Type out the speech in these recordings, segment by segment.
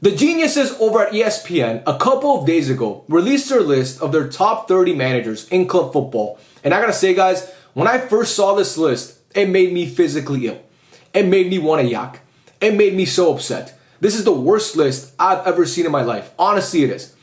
The geniuses over at ESPN a couple of days ago released their list of their top 30 managers in club football. And I gotta say, guys, when I first saw this list, it made me physically ill. It made me want to yak. It made me so upset. This is the worst list I've ever seen in my life. Honestly, it is.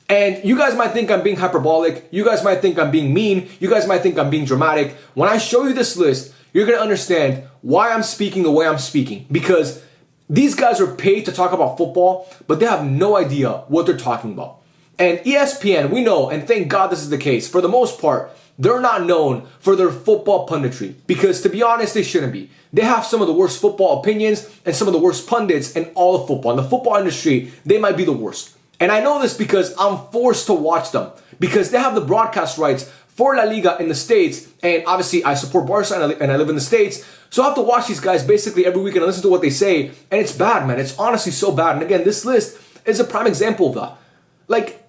And you guys might think I'm being hyperbolic. You guys might think I'm being mean. You guys might think I'm being dramatic. When I show you this list, you're gonna understand why I'm speaking the way I'm speaking. Because these guys are paid to talk about football, but they have no idea what they're talking about. And ESPN, we know, and thank God this is the case, for the most part, they're not known for their football punditry. Because to be honest, they shouldn't be. They have some of the worst football opinions and some of the worst pundits in all of football. In the football industry, they might be the worst. And I know this because I'm forced to watch them. Because they have the broadcast rights for La Liga in the States. And obviously, I support Barca and I live in the States. So I have to watch these guys basically every week and listen to what they say. And it's bad, man. It's honestly so bad. And again, this list is a prime example of that. Like,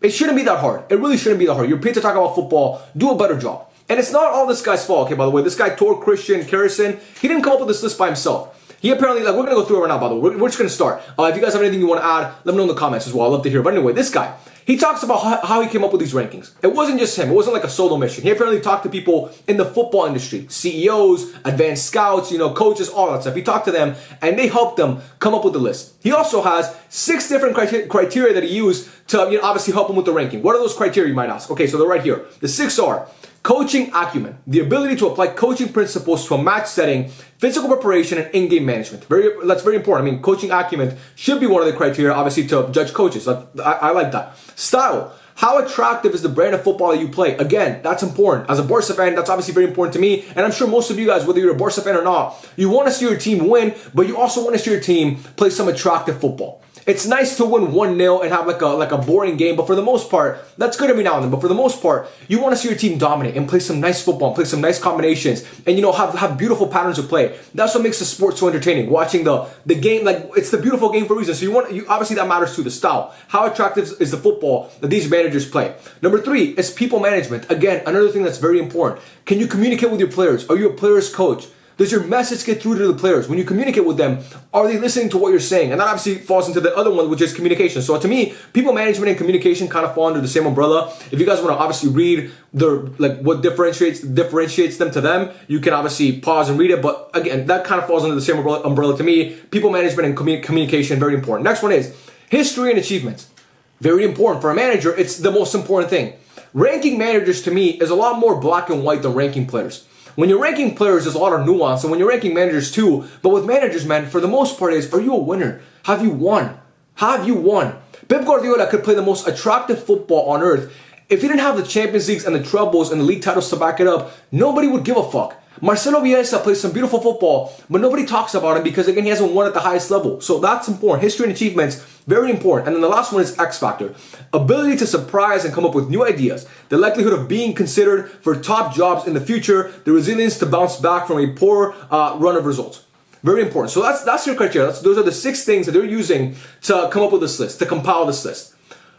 it shouldn't be that hard. It really shouldn't be that hard. You're paid to talk about football. Do a better job. And it's not all this guy's fault, okay, by the way. This guy, Tor Christian Kerrison, he didn't come up with this list by himself. He apparently, like, we're going to go through it right now, by the way. We're just going to start. If you guys have anything you want to add, let me know in the comments as well. I'd love to hear. But anyway, this guy, he talks about how he came up with these rankings. It wasn't just him. It wasn't like a solo mission. He apparently talked to people in the football industry, CEOs, advanced scouts, coaches, all that stuff. He talked to them, and they helped them come up with the list. He also has 6 different criteria that he used to obviously help him with the ranking. What are those criteria, you might ask? Okay, so they're right here. The 6 are coaching acumen, the ability to apply coaching principles to a match setting, physical preparation, and in-game management. That's very important. I mean, coaching acumen should be one of the criteria, obviously, to judge coaches. I like that. Style. How attractive is the brand of football that you play? Again, that's important. As a Barca fan, that's obviously very important to me. And I'm sure most of you guys, whether you're a Barca fan or not, you want to see your team win, but you also want to see your team play some attractive football. It's nice to win 1-0 and have like a boring game, but for the most part, that's good every now and then. But for the most part, you want to see your team dominate and play some nice football, and play some nice combinations, and have beautiful patterns of play. That's what makes the sport so entertaining. Watching the game, like, it's the beautiful game for a reason. So obviously that matters too. The style, how attractive is the football that these managers play? Number 3 is people management. Again, another thing that's very important. Can you communicate with your players? Are you a player's coach? Does your message get through to the players? When you communicate with them, are they listening to what you're saying? And that obviously falls into the other one, which is communication. So to me, people management and communication kind of fall under the same umbrella. If you guys want to obviously read what differentiates them to them, you can obviously pause and read it. But again, that kind of falls under the same umbrella to me. People management and communication, very important. Next one is history and achievements. Very important. For a manager, it's the most important thing. Ranking managers to me is a lot more black and white than ranking players. When you're ranking players, there's a lot of nuance, and when you're ranking managers too. But with managers, man, for the most part are you a winner? Have you won? Have you won? Pep Guardiola could play the most attractive football on earth. If he didn't have the Champions Leagues and the trebles and the league titles to back it up, nobody would give a fuck. Marcelo Bielsa plays some beautiful football, but nobody talks about him because, again, he hasn't won at the highest level. So that's important. History and achievements, very important. And then the last one is X Factor. Ability to surprise and come up with new ideas. The likelihood of being considered for top jobs in the future. The resilience to bounce back from a poor run of results. Very important. So that's your criteria. Those are the 6 things that they're using to come up with this list, to compile this list.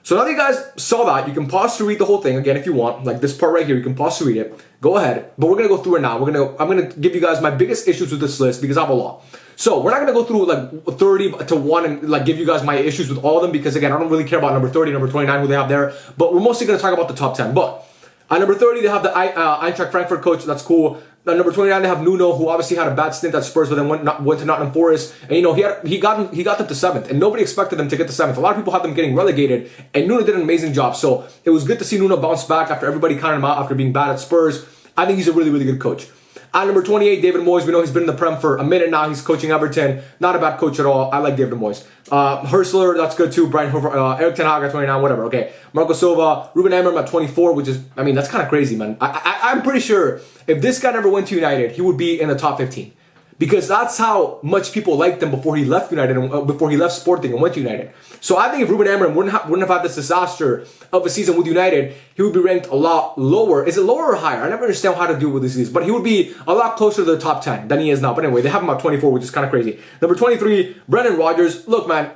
So now that you guys saw that, you can pause to read the whole thing again if you want. Like this part right here, you can pause to read it. Go ahead. But we're gonna go through it now. I'm gonna give you guys my biggest issues with this list because I have a lot. So we're not gonna go through like 30 to 1 and like give you guys my issues with all of them because, again, I don't really care about number 30, number 29, who they have there. But we're mostly gonna talk about the top 10. But at number 30, they have the Eintracht Frankfurt coach. That's cool. At number 29, they have Nuno, who obviously had a bad stint at Spurs, but then went to Nottingham Forest. And he got them to 7th, and nobody expected them to get to 7th. A lot of people had them getting relegated, and Nuno did an amazing job. So it was good to see Nuno bounce back after everybody counted him out after being bad at Spurs. I think he's a really, really good coach. At number 28, David Moyes. We know he's been in the Prem for a minute now. He's coaching Everton. Not a bad coach at all. I like David Moyes. Hurstler, that's good too. Brian Hoover, Eric Ten Hag at 29, whatever. Okay. Marco Silva, Ruben Amorim at 24, which is, I mean, that's kind of crazy, man. I'm pretty sure if this guy never went to United, he would be in the top 15. Because that's how much people liked him before he left United, and before he left Sporting and went to United. So I think if Ruben Amorim wouldn't have had this disaster of a season with United, he would be ranked a lot lower. Is it lower or higher? I never understand how to deal with these, but he would be a lot closer to the top 10 than he is now. But anyway, they have him at 24, which is kind of crazy. Number 23, Brendan Rodgers. Look, man,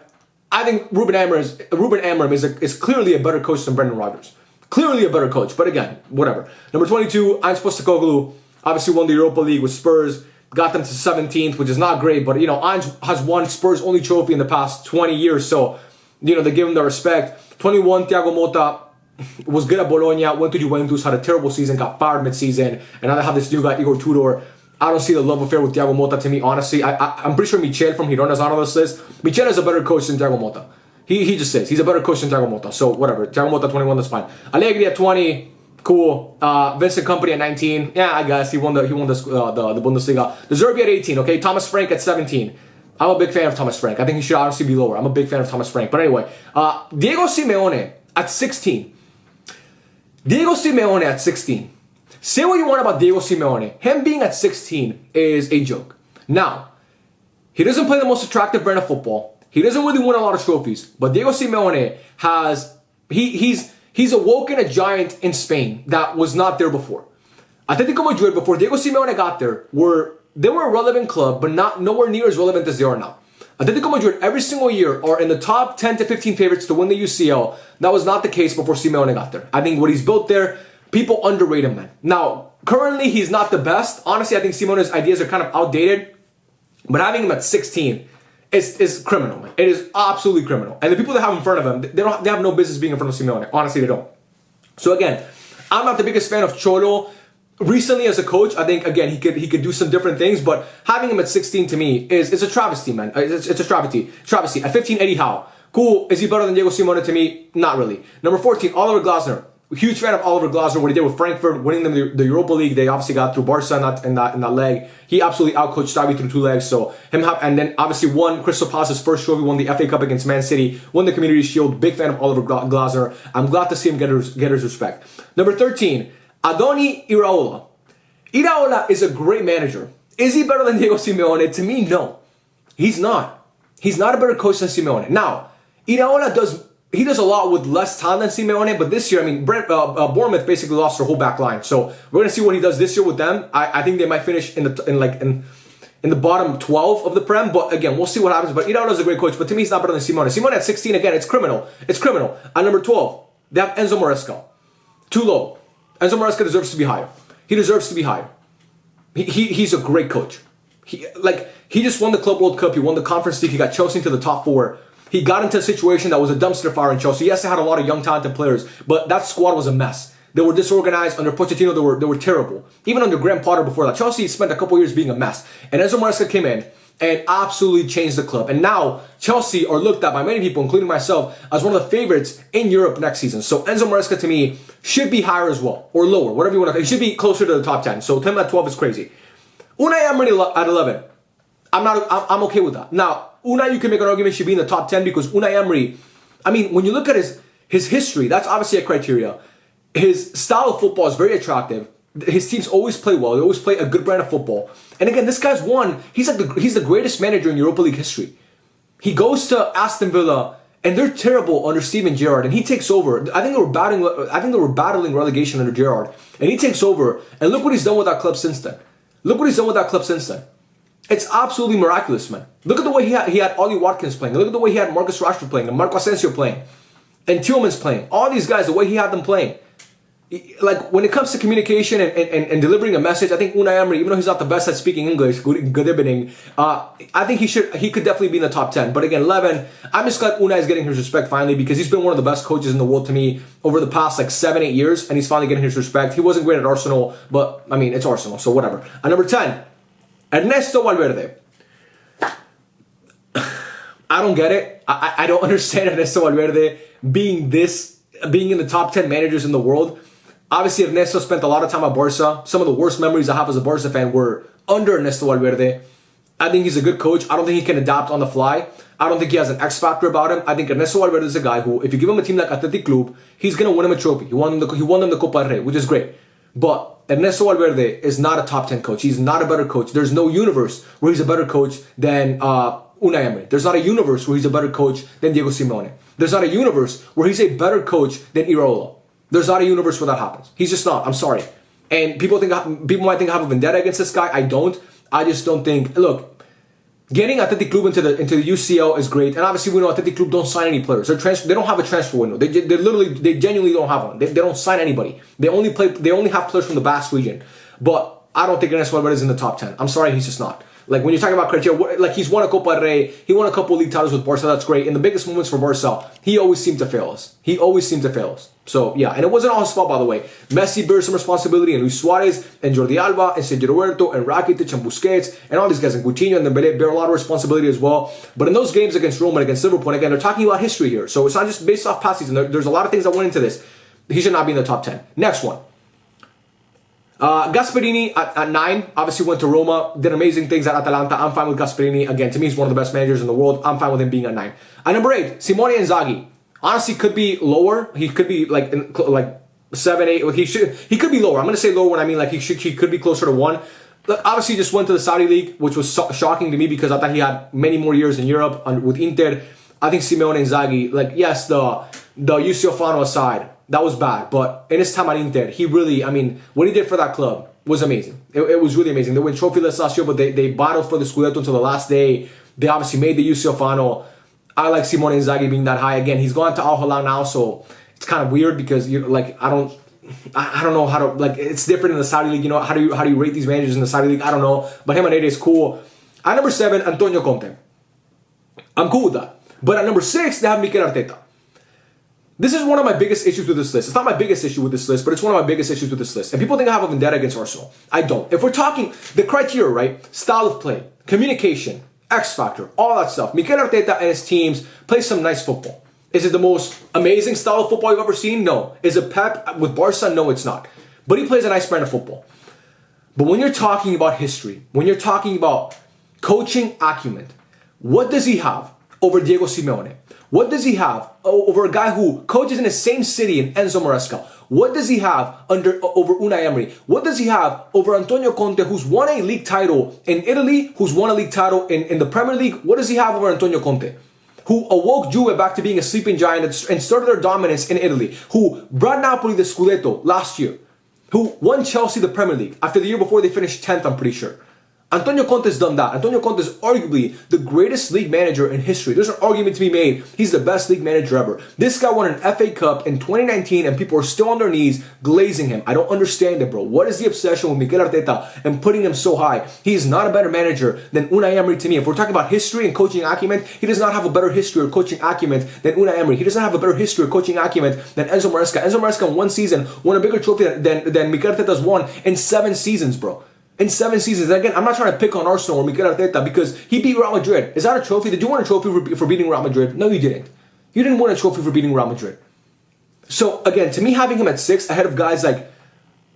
I think Ruben Amorim is clearly a better coach than Brendan Rodgers. Clearly a better coach, but again, whatever. Number 22, Ange Postecoglou. Obviously won the Europa League with Spurs. got them to 17th, which is not great. But, Ange has won Spurs' only trophy in the past 20 years. So, they give him the respect. 21, Thiago Motta was good at Bologna, went to Juventus, had a terrible season, got fired mid-season. And now they have this new guy, Igor Tudor. I don't see the love affair with Thiago Motta to me, honestly. I'm pretty sure Michel from Girona's on this list. Michel is a better coach than Thiago Motta. He just is. He's a better coach than Thiago Motta. So, whatever. Thiago Motta 21, that's fine. Allegri at 20. Cool. Vincent Kompany at 19. Yeah, I guess he won the Bundesliga. De Zerbi at 18. Okay, Thomas Frank at 17. I'm a big fan of Thomas Frank. I think he should honestly be lower. I'm a big fan of Thomas Frank. But anyway, Diego Simeone at 16. Diego Simeone at 16. Say what you want about Diego Simeone. Him being at 16 is a joke. Now, he doesn't play the most attractive brand of football. He doesn't really win a lot of trophies. But Diego Simeone has he's awoken a giant in Spain that was not there before. Atletico Madrid, before Diego Simeone got there, were a relevant club, but nowhere near as relevant as they are now. Atletico Madrid, every single year, are in the top 10 to 15 favorites to win the UCL. That was not the case before Simeone got there. I think what he's built there, people underrate him, man. Now, currently, he's not the best. Honestly, I think Simeone's ideas are kind of outdated. But having him at 16 is criminal, man. It is absolutely criminal. And the people that have in front of him, they have no business being in front of Simeone. Honestly, they don't. So again, I'm not the biggest fan of Cholo. Recently, as a coach, I think, again, he could do some different things, but having him at 16 to me is a travesty, man. It's a travesty. At 15, Eddie Howe. Cool. Is he better than Diego Simeone to me? Not really. Number 14, Oliver Glasner. Huge fan of Oliver Glasner. What he did with Frankfurt, winning them the Europa League. They obviously got through Barca in that leg. He absolutely outcoached Xavi through 2 legs. So and then obviously won Crystal Palace's first trophy, won the FA Cup against Man City, won the Community Shield. Big fan of Oliver Glasner. I'm glad to see him get his respect. Number 13, Adoni Iraola. Iraola is a great manager. Is he better than Diego Simeone? To me, no. He's not. He's not a better coach than Simeone. Now, Iraola does a lot with less talent than Simeone, but this year, I mean, Bournemouth basically lost their whole back line. So we're gonna see what he does this year with them. I think they might finish in the bottom 12 of the Prem, but again, we'll see what happens. But Iraola's a great coach, but to me, he's not better than Simeone. Simeone at 16, again, it's criminal. It's criminal. At number 12, they have Enzo Maresca. Too low. Enzo Maresca deserves to be higher. He deserves to be higher. He's a great coach. He just won the Club World Cup. He won the Conference League. He got Chelsea into the top 4. He got into a situation that was a dumpster fire in Chelsea. Yes, they had a lot of young, talented players, but that squad was a mess. They were disorganized. Under Pochettino, they were terrible. Even under Graham Potter before that, Chelsea spent a couple years being a mess. And Enzo Maresca came in and absolutely changed the club. And now Chelsea are looked at by many people, including myself, as one of the favorites in Europe next season. So Enzo Maresca, to me, should be higher as well, or lower, whatever you want to. He should be closer to the top 10. So him at 12 is crazy. Unai Emery at 11. I'm okay with that. Now, Unai, you can make an argument should be in the top 10 because Unai Emery, I mean, when you look at his history, that's obviously a criteria. His style of football is very attractive. His teams always play well. They always play a good brand of football. And again, this guy's won. He's the greatest manager in Europa League history. He goes to Aston Villa, and they're terrible under Steven Gerrard, and he takes over. I think they were battling relegation under Gerrard, and he takes over. And look what he's done with that club since then. It's absolutely miraculous, man. Look at the way he had Ollie Watkins playing. Look at the way he had Marcus Rashford playing, and Marco Asensio playing, and Tielemans playing. All these guys, the way he had them playing. Like, when it comes to communication and delivering a message, I think Unai Emery, even though he's not the best at speaking English, good evening, I think he could definitely be in the top 10. But again, 11, I'm just glad Unai is getting his respect finally because he's been one of the best coaches in the world to me over the past 7-8 years, and he's finally getting his respect. He wasn't great at Arsenal, but I mean, it's Arsenal, so whatever. At number 10, Ernesto Valverde. I don't get it. I don't understand Ernesto Valverde being in the top 10 managers in the world. Obviously, Ernesto spent a lot of time at Barca. Some of the worst memories I have as a Barca fan were under Ernesto Valverde. I think he's a good coach. I don't think he can adapt on the fly. I don't think he has an X factor about him. I think Ernesto Valverde is a guy who, if you give him a team like Athletic Club, he's going to win him a trophy. He won them the Copa del Rey, which is great. But Ernesto Valverde is not a top 10 coach. He's not a better coach. There's no universe where he's a better coach than Unai Emery. There's not a universe where he's a better coach than Diego Simeone. There's not a universe where he's a better coach than Iraola. There's not a universe where that happens. He's just not. I'm sorry. And people might think I have a vendetta against this guy. I don't. I just don't think. Look, getting Athletic Club into the UCL is great. And obviously we know Athletic Club don't sign any players. They don't have a transfer window. They genuinely don't have one. They don't sign anybody. They only have players from the Basque region. But I don't think Ernesto Valverde is in the top 10. I'm sorry, he's just not. Like, when you're talking about criteria, like, he's won a Copa del Rey, he won a couple league titles with Barca, that's great. In the biggest moments for Barca, he always seemed to fail us. He always seemed to fail us. So, yeah, and it wasn't all his fault, by the way. Messi bears some responsibility, and Luis Suarez, and Jordi Alba, and Sergio Roberto, and Rakitic, and Busquets, and all these guys, and Coutinho, and Dembele bear a lot of responsibility as well. But in those games against Roma and against Liverpool, again, they're talking about history here. So it's not just based off past season. There's a lot of things that went into this. He should not be in the top 10. Next one. Gasperini at 9, obviously went to Roma, did amazing things at Atalanta. I'm fine with Gasperini. Again, to me, he's one of the best managers in the world. I'm fine with him being at 9. At number 8, Simone Inzaghi. Honestly, could be lower. He could be like 7, 8. He could be lower. I'm going to say lower when I mean like he could be closer to 1. But obviously, he just went to the Saudi League, which was shocking to me because I thought he had many more years in Europe with Inter. I think Simone Inzaghi, like, yes, the Yusuf Fano aside, that was bad. But in his time at Inter, he really, I mean, what he did for that club was amazing. It was really amazing. They went trophyless last year, but they battled for the Scudetto until the last day. They obviously made the Yusuf Fano. I like Simone Inzaghi being that high. Again, he's gone to Al Hilal now, so it's kind of weird because you like I don't know how to, like, it's different in the Saudi League. You know, how do you rate these managers in the Saudi League? I don't know. But him at 8 is cool. At number 7, Antonio Conte. I'm cool with that. But at number 6, they have Mikel Arteta. This is one of my biggest issues with this list. It's not my biggest issue with this list, but it's one of my biggest issues with this list. And people think I have a vendetta against Arsenal. I don't. If we're talking the criteria, right? Style of play, communication, X factor, all that stuff. Mikel Arteta and his teams play some nice football. Is it the most amazing style of football you've ever seen? No. Is it Pep with Barca? No, it's not. But he plays a nice brand of football. But when you're talking about history, when you're talking about coaching acumen, what does he have over Diego Simeone? What does he have over a guy who coaches in the same city in Enzo Maresca? What does he have over Unai Emery? What does he have over Antonio Conte, who's won a league title in Italy, who's won a league title in the Premier League? What does he have over Antonio Conte, who awoke Juve back to being a sleeping giant and started their dominance in Italy, who brought Napoli the Scudetto last year, who won Chelsea the Premier League after the year before they finished 10th, I'm pretty sure. Antonio Conte's done that. Antonio Conte is arguably the greatest league manager in history. There's an argument to be made. He's the best league manager ever. This guy won an FA Cup in 2019 and people are still on their knees glazing him. I don't understand it, bro. What is the obsession with Mikel Arteta and putting him so high? He is not a better manager than Unai Emery to me. If we're talking about history and coaching acumen, he does not have a better history or coaching acumen than Unai Emery. He doesn't have a better history or coaching acumen than Enzo Maresca. Enzo Maresca in one season won a bigger trophy than Mikel Arteta's won in 7 seasons, bro. In 7 seasons. And again, I'm not trying to pick on Arsenal or Mikel Arteta because he beat Real Madrid. Is that a trophy? Did you win a trophy for beating Real Madrid? No, you didn't. You didn't win a trophy for beating Real Madrid. So again, to me, having him at 6 ahead of guys like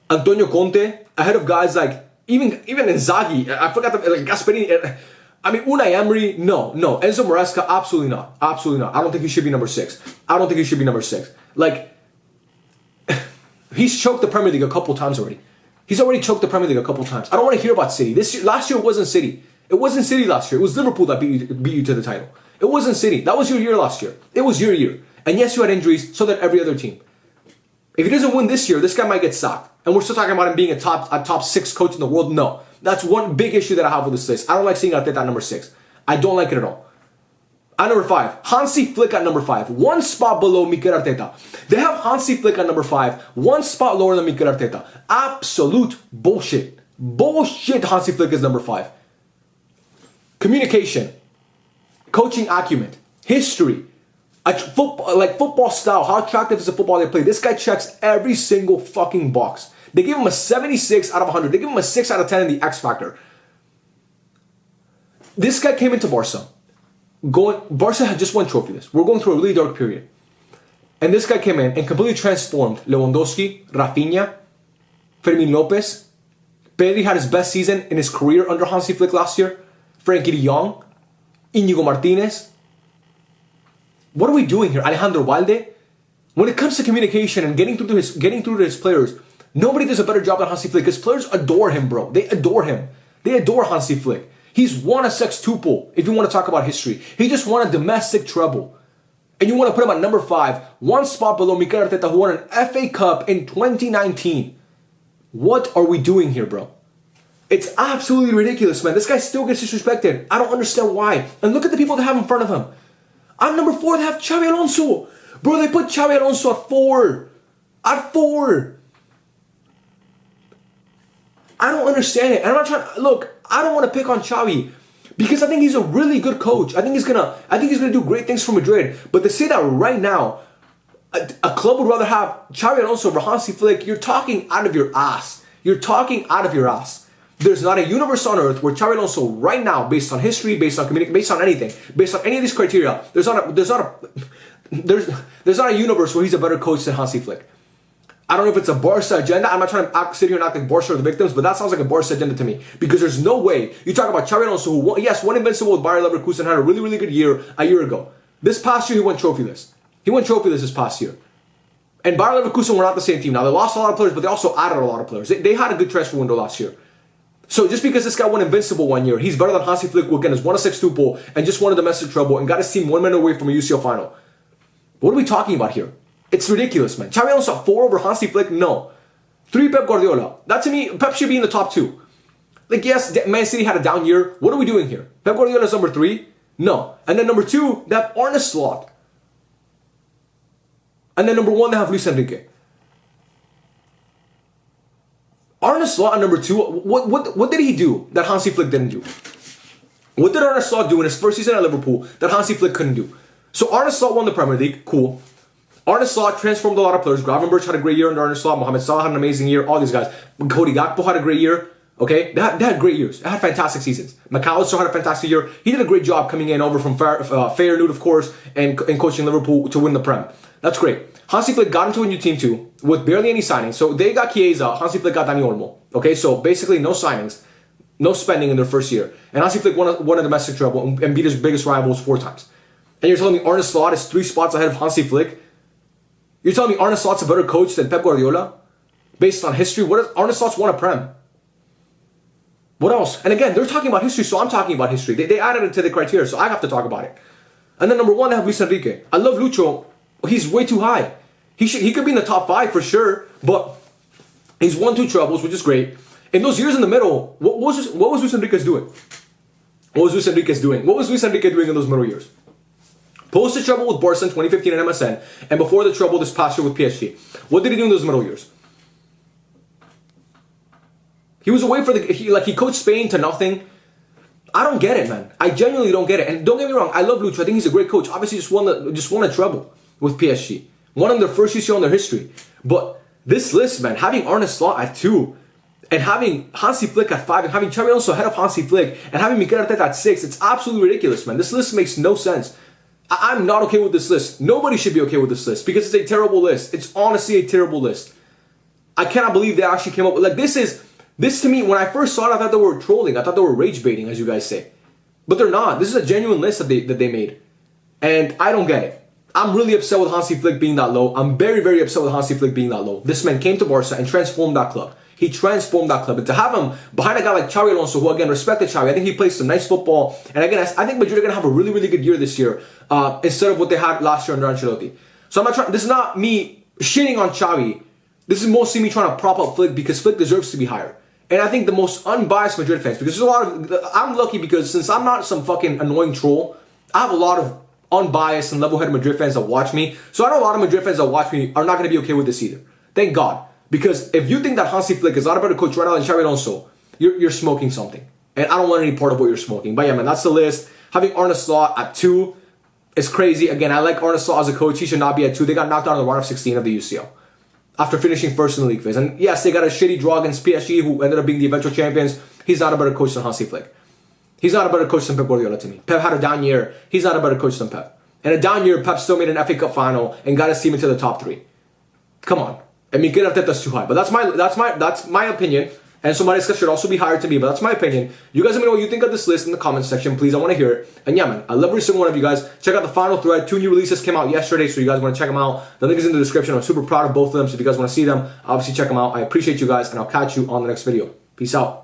Antonio Conte, ahead of guys like even Inzaghi, I forgot like Gasperini. I mean, Unai Emery, no. Enzo Maresca, absolutely not. Absolutely not. I don't think he should be number 6. I don't think he should be number 6. Like, he's choked the Premier League a couple times already. He's already choked the Premier League a couple times. I don't want to hear about City. Last year wasn't City. It wasn't City last year. It was Liverpool that beat you to the title. It wasn't City. That was your year last year. It was your year. And yes, you had injuries, so did every other team. If he doesn't win this year, this guy might get sacked. And we're still talking about him being a top 6 coach in the world. No. That's one big issue that I have with this list. I don't like seeing Arteta at number 6. I don't like it at all. At number 5, Hansi Flick at number 5. 1 spot below Mikel Arteta. They have Hansi Flick at number 5. 1 spot lower than Mikel Arteta. Absolute bullshit. Bullshit. Hansi Flick is number 5. Communication. Coaching acumen. History. Football style. How attractive is the football they play? This guy checks every single fucking box. They give him a 76 out of 100. They give him a 6 out of 10 in the X Factor. This guy came into Barca. Barca had just won trophyless. We're going through a really dark period. And this guy came in and completely transformed Lewandowski, Rafinha, Fermin Lopez. Pedri had his best season in his career under Hansi Flick last year. Frankie de Jong, Inigo Martinez. What are we doing here? Alejandro Valde. When it comes to communication and getting through to his players, nobody does a better job than Hansi Flick. His players adore him, bro. They adore him. They adore Hansi Flick. He's won a sextuple, if you want to talk about history. He just won a domestic treble. And you want to put him at number 5, 1 spot below Mikel Arteta, who won an FA Cup in 2019. What are we doing here, bro? It's absolutely ridiculous, man. This guy still gets disrespected. I don't understand why. And look at the people they have in front of him. At number 4, they have Xabi Alonso. Bro, they put Xabi Alonso at 4. At 4. I don't understand it. And I'm not trying to, look, I don't want to pick on Xavi because I think he's a really good coach. I think he's gonna do great things for Madrid. But to say that right now, a club would rather have Xavi Alonso over Hansi Flick, you're talking out of your ass. You're talking out of your ass. There's not a universe on earth where Xavi Alonso right now, based on history, based on communication, based on anything, based on any of these criteria, there's not a universe where he's a better coach than Hansi Flick. I don't know if it's a Barca agenda. I'm not trying to sit here and act like Barca are the victims, but that sounds like a Barca agenda to me. Because there's no way. You talk about Xavi Alonso, who won Invincible with Bayer Leverkusen, had a really, really good year a year ago. This past year, he won trophyless. He won trophyless this past year. And Bayer Leverkusen were not the same team. Now, they lost a lot of players, but they also added a lot of players. They had a good transfer window last year. So just because this guy won Invincible one year, he's better than Hansi Flick, who again has won a sextuple and just won a domestic treble and got his team 1 minute away from a UCL final. What are we talking about here? It's ridiculous, man. Xavi Alonso 4 over Hansi Flick? No. 3 Pep Guardiola. That to me, Pep should be in the top 2. Like, yes, Man City had a down year. What are we doing here? Pep Guardiola is number 3? No. And then number 2, they have Arne Slot. And then number 1, they have Luis Enrique. Arne Slot at number 2, what did he do that Hansi Flick didn't do? What did Arne Slot do in his first season at Liverpool that Hansi Flick couldn't do? So Arne Slot won the Premier League, cool. Arne Slot transformed a lot of players. Gravenberch had a great year under Arne Slot. Mohamed Salah had an amazing year. All these guys. Cody Gakpo had a great year. Okay, they had great years. They had fantastic seasons. McAllister had a fantastic year. He did a great job coming in over from Feyenoord, of course, and coaching Liverpool to win the Prem. That's great. Hansi Flick got into a new team too, with barely any signings. So they got Chiesa, Hansi Flick got Dani Olmo. Okay, so basically no signings, no spending in their first year. And Hansi Flick won a domestic treble and beat his biggest rivals 4 times. And you're telling me Arne Slot is 3 spots ahead of Hansi Flick? You're telling me Arne Slot's a better coach than Pep Guardiola? Based on history? Arne Slot's won a Prem. What else? And again, they're talking about history, so I'm talking about history. They added it to the criteria, so I have to talk about it. And then number 1, they have Luis Enrique. I love Lucho. He's way too high. He could be in the top 5 for sure, but he's won 2 trebles, which is great. In those years in the middle, what was Luis Enrique doing? What was Luis Enrique doing in those middle years? Post the treble with Barca in 2015 and MSN, and before the treble this past year with PSG. What did he do in those middle years? He was away for he coached Spain to nothing. I don't get it, man. I genuinely don't get it. And don't get me wrong, I love Lucho. I think he's a great coach. Obviously, just won a treble with PSG. Won in their first UCL in their history. But this list, man, having Arne Slot at 2, and having Hansi Flick at 5, and having Xabi Alonso ahead of Hansi Flick, and having Mikel Arteta at 6, it's absolutely ridiculous, man. This list makes no sense. I'm not okay with this list. Nobody should be okay with this list because it's a terrible list. It's honestly a terrible list. I cannot believe they actually came up with, like, this to me, when I first saw it, I thought they were trolling. I thought they were rage baiting, as you guys say. But they're not. This is a genuine list that they made. And I don't get it. I'm really upset with Hansi Flick being that low. I'm very, very upset with Hansi Flick being that low. This man came to Barca and transformed that club. He transformed that club. And to have him behind a guy like Xabi Alonso, who again, respected Xavi, I think he plays some nice football. And again, I think Madrid are going to have a really, really good year this year instead of what they had last year under Ancelotti. So I'm not trying, this is not me shitting on Xavi. This is mostly me trying to prop up Flick because Flick deserves to be higher. And I think the most unbiased Madrid fans, because there's a lot of, I'm lucky because since I'm not some fucking annoying troll, I have a lot of unbiased and level-headed Madrid fans that watch me. So I know a lot of Madrid fans that watch me are not going to be okay with this either. Thank God. Because if you think that Hansi Flick is not a better coach right now than Xabi Alonso, you're smoking something. And I don't want any part of what you're smoking. But yeah, man, that's the list. Having Arne Slot at 2 is crazy. Again, I like Arne Slot as a coach. He should not be at 2. They got knocked out in the round of 16 of the UCL after finishing first in the league phase. And yes, they got a shitty draw against PSG, who ended up being the eventual champions. He's not a better coach than Hansi Flick. He's not a better coach than Pep Guardiola to me. Pep had a down year. He's not a better coach than Pep. And a down year, Pep still made an FA Cup final and got his team into the top 3. Come on. I mean, Mikel Arteta's too high. But that's my opinion. And so my discussion should also be higher to me, but that's my opinion. You guys let me know what you think of this list in the comment section, please. I want to hear it. And yeah, man, I love every single one of you guys. Check out the final thread. 2 new releases came out yesterday, so you guys want to check them out. The link is in the description. I'm super proud of both of them, so if you guys want to see them, obviously check them out. I appreciate you guys, and I'll catch you on the next video. Peace out.